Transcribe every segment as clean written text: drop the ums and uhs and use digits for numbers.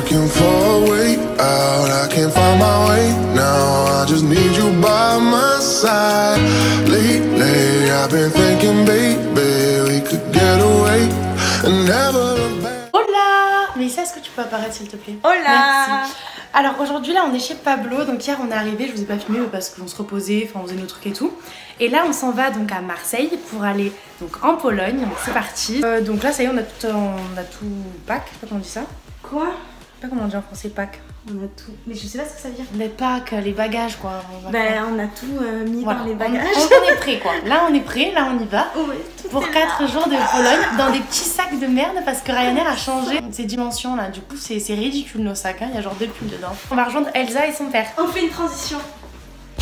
looking for a way out. I can't find my way now. I just need you by my side. Lately, I've been thinking, baby, we could get away and never look back. Hola! Mélissa, est-ce que tu peux apparaître s'il te plaît? Hola! Merci. Alors aujourd'hui là on est chez Pablo, donc hier on est arrivé, je vous ai pas filmé parce qu'on se reposait, enfin on faisait nos trucs et tout. Et là on s'en va donc à Marseille pour aller donc en Pologne, donc c'est parti. Donc là ça y est on a tout pack, je sais pas comment on dit ça. Quoi? Je sais pas comment on dit en français pack. On a tout, mais je sais pas ce que ça veut dire. Les packs, les bagages quoi. On a tout mis voilà, dans les bagages. On est prêt quoi, là on est prêt, là on y va. Oui, pour 4 jours de Pologne dans des petits sacs de merde parce que Ryanair a changé ses dimensions là, du coup c'est ridicule nos sacs, hein. Il y a genre 2 pulls dedans. On va rejoindre Elsa et son père. On fait une transition.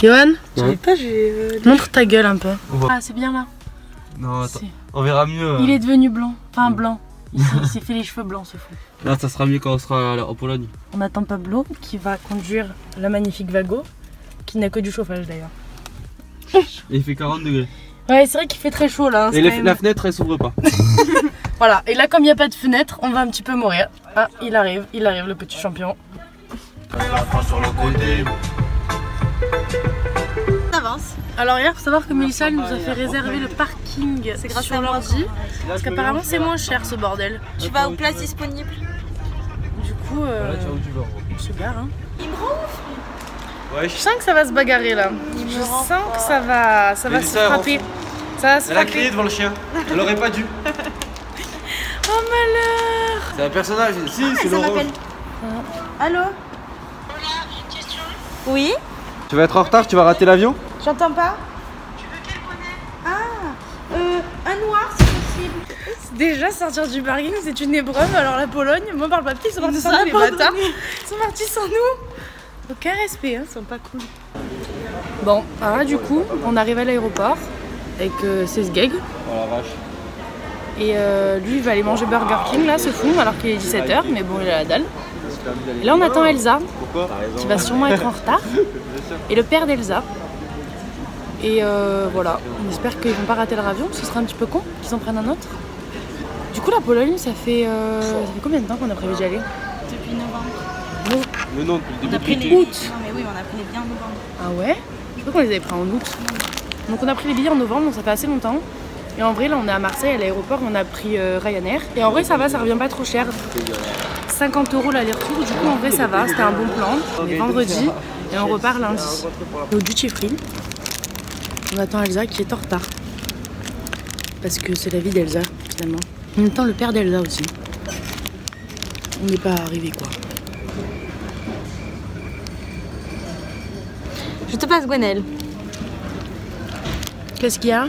Johan, j'avais pas, j'ai... Montre ta gueule un peu. Ah c'est bien là. Non attends, on verra mieux. Il est devenu blanc, enfin blanc. Il s'est fait les cheveux blancs ce fou. Là ça sera mieux quand on sera en Pologne. On attend Pablo qui va conduire la magnifique Vago, qui n'a que du chauffage d'ailleurs. Et il fait 40 degrés. Ouais c'est vrai qu'il fait très chaud là. Hein, et la fenêtre elle s'ouvre pas. Voilà, et là comme il n'y a pas de fenêtre, on va un petit peu mourir. Ah il arrive le petit champion. On avance. Alors hier, faut savoir que Mélissa nous a fait réserver le parking sur l'ordi. Parce qu'apparemment c'est moins cher ce bordel. Tu vas aux places disponibles. Du coup, on se gare hein. Il me rend ouf. Ouais, je sens que ça va se bagarrer là. Je sens que ça va se frapper. Ça va se frapper. Elle a crié devant le chien. Elle aurait pas dû. Oh malheur. C'est un personnage. Si, c'est Laurent. Allô? Oui? Tu vas être en retard, tu vas rater l'avion? J'entends pas. Tu veux quel bonnet? Un noir si possible. Déjà sortir du parking c'est une épreuve, alors la Pologne, moi par le papier ils sont partis sans nous les bâtards. Ils sont partis sans nous. Aucun respect, hein, ils sont pas cool. Bon, alors là du coup, on arrive à l'aéroport avec Sesgeg. Oh la vache. Et lui il va aller manger Burger King là, c'est fou, alors qu'il est 17 h, mais bon il a la dalle. Et là on attend Elsa, qui va sûrement être en retard, et le père d'Elsa. Et voilà, on espère qu'ils vont pas rater leur avion, ce serait un petit peu con qu'ils en prennent un autre. Du coup la Pologne, ça fait combien de temps qu'on a prévu d'y aller? Depuis novembre. Mais non, depuis le début d'août. Non mais oui, on a pris les billets en novembre. Ah ouais? Je crois qu'on les avait pris en août. Donc on a pris les billets en novembre, donc ça fait assez longtemps. Et en vrai là on est à Marseille, à l'aéroport, on a pris Ryanair. Et en vrai ça va, ça revient pas trop cher. 50 € l'aller-retour, du coup en vrai ça va, c'était un bon plan. On est vendredi et on repart lundi. Au duty free, on attend Elsa qui est en retard. Parce que c'est la vie d'Elsa finalement. En même temps le père d'Elsa aussi. On n'est pas arrivé quoi. Je te passe Gwenelle. Qu'est-ce qu'il y a?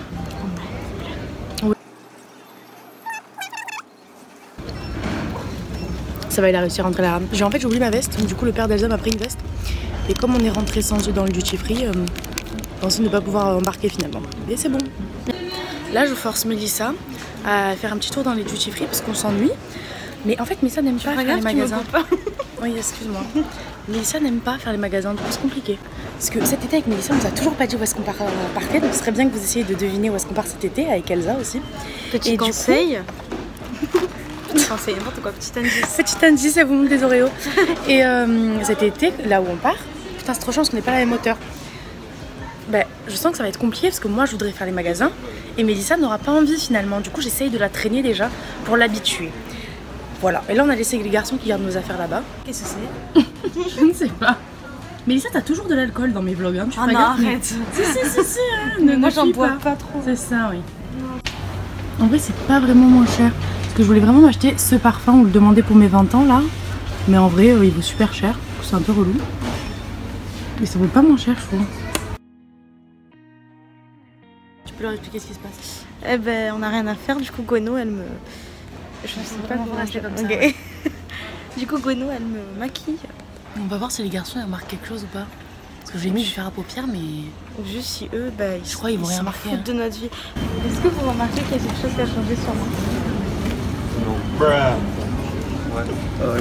Ça va, il a réussi à rentrer la rame. En fait j'ai oublié ma veste, du coup le père d'Elsa m'a pris une veste. Et comme on est rentré sans eux dans le duty free, on pensait ne pas pouvoir embarquer finalement. Et c'est bon. Là je force Mélissa à faire un petit tour dans les duty free parce qu'on s'ennuie. Mais en fait Mélissa n'aime pas faire les magasins. Oui excuse-moi. Mélissa n'aime pas faire les magasins, donc c'est compliqué. Parce que cet été avec Mélissa on nous a toujours pas dit où est-ce qu'on partait. Donc ce serait bien que vous essayiez de deviner où est-ce qu'on part cet été avec Elsa aussi. Petit conseil. C'est n'importe quoi, petit indice. Petit indice, ça vous montre des Oreos. Et cet été, là où on part, putain c'est trop chiant parce qu'on n'est pas à la même hauteur. Bah, je sens que ça va être compliqué parce que moi je voudrais faire les magasins et Mélissa n'aura pas envie finalement. Du coup j'essaye de la traîner déjà pour l'habituer. Voilà, et là on a laissé les garçons qui gardent nos affaires là-bas. Qu'est-ce que c'est? Je ne sais pas. Mélissa, t'as toujours de l'alcool dans mes vlogs, hein. Tu non, arrête. Si, hein. Moi j'en bois pas trop. C'est ça, oui. En vrai c'est pas vraiment moins cher. Que je voulais vraiment m'acheter ce parfum, on le demandait pour mes 20 ans là, mais en vrai il vaut super cher, c'est un peu relou, mais ça vaut pas moins cher je trouve. Tu peux leur expliquer ce qui se passe? Eh ben on n'a rien à faire, du coup Gono elle me... Je sais pas comment rester comme ça. Okay. Du coup Gono elle me maquille. On va voir si les garçons ils remarquent quelque chose ou pas. Parce que j'ai mis du fer à paupières mais... Juste si eux, bah, je crois ils vont rien remarquer. De notre vie. Est-ce que vous remarquez qu'il y a quelque chose qui a changé sur moi? Non. Ouais.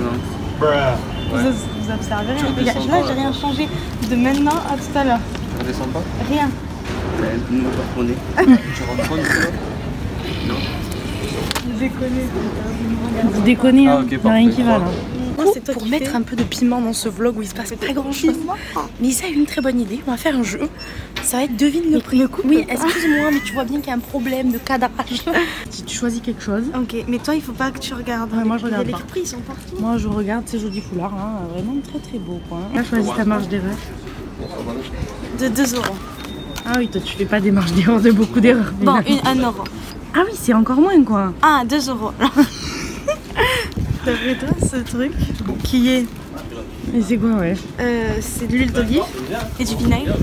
Non. Vous observez rien. Là j'ai rien changé de maintenant à tout à l'heure. On descend pas? Rien. Nous on va retourner. Tu rentres pas là? Non. Vous déconnez. Vous déconnez, hein. Ah, okay, il n'y a rien qui va là. coup, pour mettre un peu de piment dans ce vlog où il se passe pas grand chose, Lisa a eu une très bonne idée. On va faire un jeu. Ça va être devine le prix. Oui, excuse-moi, mais tu vois bien qu'il y a un problème de cadrage. Si tu choisis quelque chose. Ok, mais toi, il faut pas que tu regardes. Ouais, moi, je regarde pas. Les prix, ils sont partout. Moi, je regarde ces jolis foulards. Hein. Vraiment très très beau. Là, choisis ta marge d'erreur. De 2 €. Ah oui, toi, tu fais pas des marges d'erreur de beaucoup d'erreurs. Bon, 1 €. Ah oui, c'est encore moins quoi. Ah, 2 €. D'après toi, ce truc qui est. Et c'est quoi, ouais? C'est de l'huile d'olive et du vinaigre.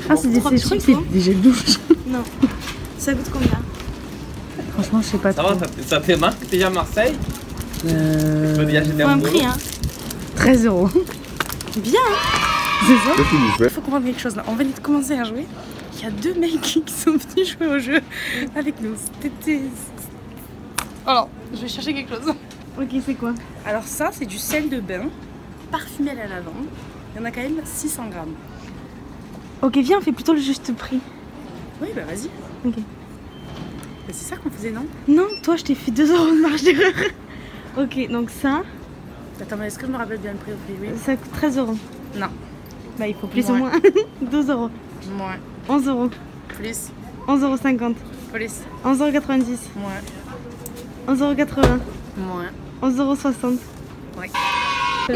Ah, c'est des, je crois que c'est des gels douche. Non. Ça coûte combien? Franchement, je sais pas trop. Ça fait marque déjà Marseille? Faut un prix, hein. 13 €. Bien. C'est ça? Il faut comprendre quelque chose là. On venait de commencer à jouer. Il y a 2 mecs qui sont venus jouer au jeu avec nous. C'était. Alors, je vais chercher quelque chose. Ok, c'est quoi? Alors, ça, c'est du sel de bain parfumé à la lavande. Il y en a quand même 600 grammes. Ok, viens, on fait plutôt le juste prix. Oui, bah vas-y. Ok. Bah, c'est ça qu'on faisait, non? Non, toi, je t'ai fait 2 € de marge d'erreur. Ok, donc ça. Attends, mais est-ce que je me rappelle bien le prix au prix? Oui. Ça coûte 13 €. Non. Bah, il faut plus ou moins. 12 €. Moins. 11 €. Plus. 11,50 €. Plus. 11,90 €. Moins. 11,80 €. Moins. 11,60 €. Ouais. Je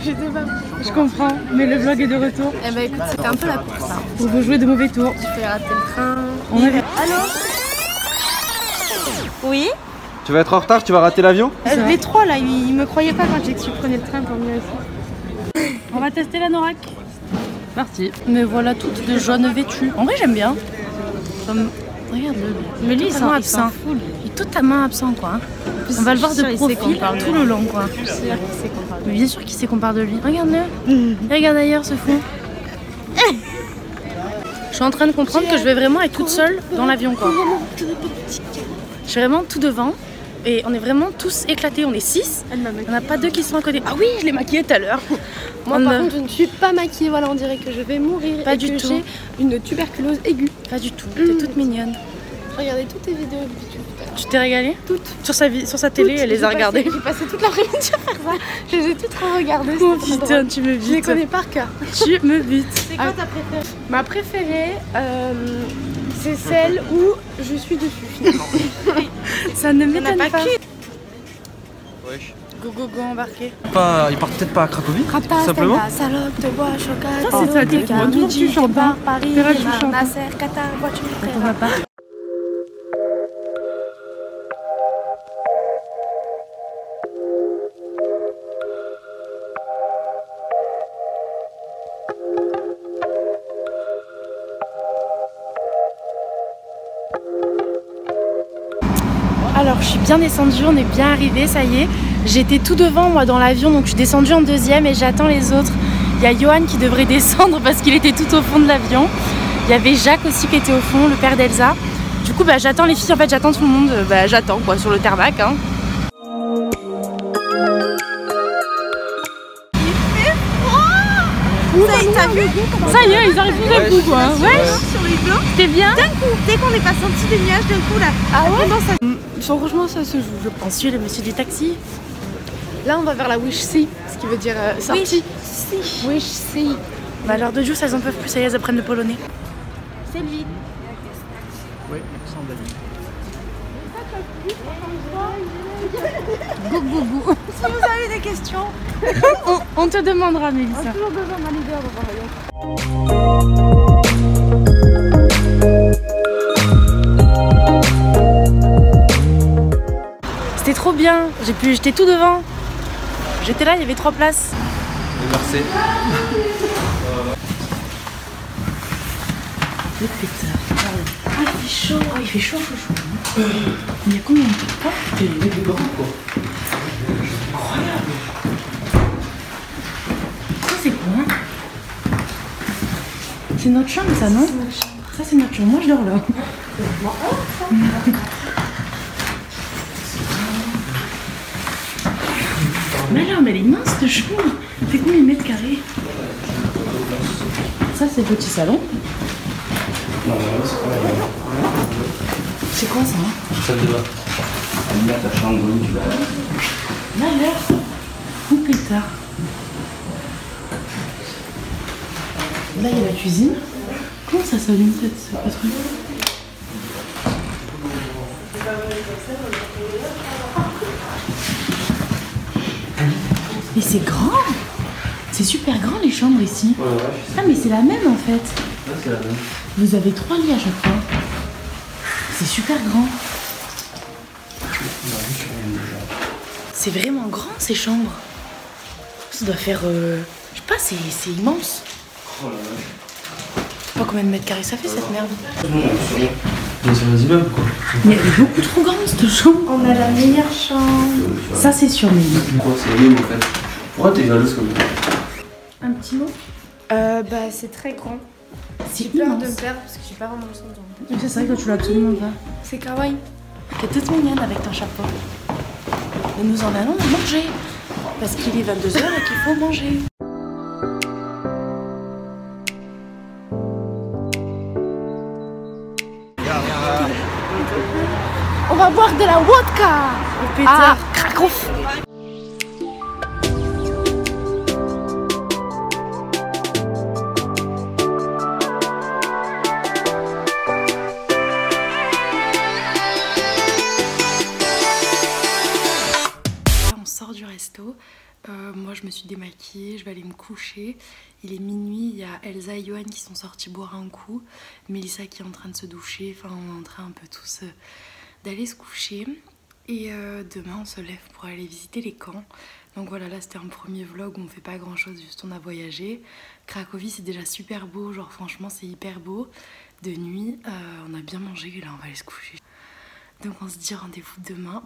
sais pas. Je comprends, mais le vlog est de retour. Eh bah écoute, c'était un peu la course. Hein. Pour vous jouer de mauvais tours. Tu fais rater le train. On avait... Allô? Oui? Tu vas être en retard, tu vas rater l'avion? Les trois là, ils me croyaient pas quand j'ai dit que tu prenais le train pour venir ici. On va tester la Norac. Parti. Mais voilà, toutes de jaune vêtues. En vrai, j'aime bien. Regarde-le. Mais lui, il est absent. Il est totalement absent, quoi. On va le voir de profil tout le long, quoi. Mais bien sûr qu'il sait qu'on parle de lui. Regarde-le. Regarde ailleurs, ce fou. Je suis en train de comprendre que je vais vraiment être toute seule dans l'avion, quoi. Je suis vraiment tout devant. Et on est vraiment tous éclatés, on est 6. On n'a pas 2 qui sont à côté. Ah oui, je l'ai maquillée tout à l'heure. Moi par contre je ne suis pas maquillée, voilà, on dirait que je vais mourir. Pas et du que tout. j'ai une tuberculose aiguë. Pas du tout, t'es toute mignonne. Je regardais toutes tes vidéos YouTube. Tu t'es régalée? Toutes. Sur sa télé, elle les a regardées. J'ai passé toute l'après-midi à faire ça. Je les ai toutes re-regardées. Oh putain, tu me butes. Je les connais par cœur. Tu me butes. C'est quoi ta préférée? Ma préférée, c'est celle où je suis dessus finalement. Ça ne m'étonne pas. Wesh. Go go go embarqué. Ils partent peut-être pas à Cracovie? Simplement? La salope te bois, chocolat. Ça, c'est ça, t'es fou. Toujours tu chantes pas. Paris, Ferrat, tu chantes. Nasser, Qatar, voiture, On va pas. Alors je suis bien descendue, on est bien arrivé, ça y est. J'étais tout devant moi dans l'avion, donc je suis descendue en deuxième et j'attends les autres. Il y a Johan qui devrait descendre parce qu'il était tout au fond de l'avion. Il y avait Jacques aussi qui était au fond, le père d'Elsa. Du coup j'attends les filles, en fait j'attends tout le monde, j'attends quoi sur le tarmac. Hein. Ça y est, t'as vu? Ça y est, ils arrivent tout d'un coup quoi. Ouais. Sur les dos. C'était bien. D'un coup, dès qu'on est pas senti des nuages, d'un coup là. Ah ouais? Franchement ça se joue, je pense. Monsieur le monsieur du taxi. Là on va vers la Wish Sea, ce qui veut dire sortie. Wish Sea. Bah alors de Juice, elles en peuvent plus, ça y est, elles apprennent le polonais. C'est lui. Oui, il semble. Go go go. Si vous avez des questions, On te demandera Mélissa. toujours besoin d'un leader dans un rayon. C'était trop bien, j'étais tout devant. J'étais là, il y avait 3 places. Merci. Le pétard. Ah, il fait chaud. Ah, il fait chaud. Il y a combien de temps? Il est grand quoi. Incroyable. Ça, c'est quoi? C'est notre chambre, ça, non? Ça, c'est notre chambre. Moi, je dors là. Mais là, mais elle est immense, cette chambre. C'est combien de mètres carrés? Ça, c'est le petit salon. C'est quoi ça? Ça te va. Ta chambre, tu vas. Là, pétard. Là, il y a la cuisine. Comment ça s'allume ce truc? Mais c'est grand! C'est super grand les chambres ici. Ah mais c'est la même en fait. Ouais, c'est la même. Vous avez 3 lits à chaque fois. C'est super grand. C'est vraiment grand ces chambres. Ça doit faire... je sais pas, c'est immense. Oh la vache. Je sais pas combien de mètres carrés ça fait cette merde. Mais c'est un immeuble quoi. Mais elle est beaucoup trop grande cette chambre. On a la meilleure chambre. Ça c'est sûr mais... Quoi, c'est le même en fait. Pourquoi t'es jalouse comme ça? Un petit mot? Bah c'est très grand. C'est J'ai peur immense. de me perdre parce que j'ai pas vraiment le sens de... C'est vrai que tu l'as absolument pas. C'est kawaii. T'es toute mignonne avec ton chapeau. Et nous en allons manger. Parce qu'il est 22h et qu'il faut manger. On va boire de la vodka. Pétard. Krakow. On sort du resto. Moi je me suis démaquillée, je vais aller me coucher. Il est minuit, il y a Elsa et Johan qui sont sortis boire un coup. Mélissa qui est en train de se doucher. Enfin on est en train un peu tous d'aller se coucher. Et demain on se lève pour aller visiter les camps. Donc voilà, là c'était un premier vlog où on fait pas grand chose, juste on a voyagé. Cracovie c'est déjà super beau, genre franchement c'est hyper beau. De nuit, on a bien mangé et là on va aller se coucher. Donc on se dit rendez-vous demain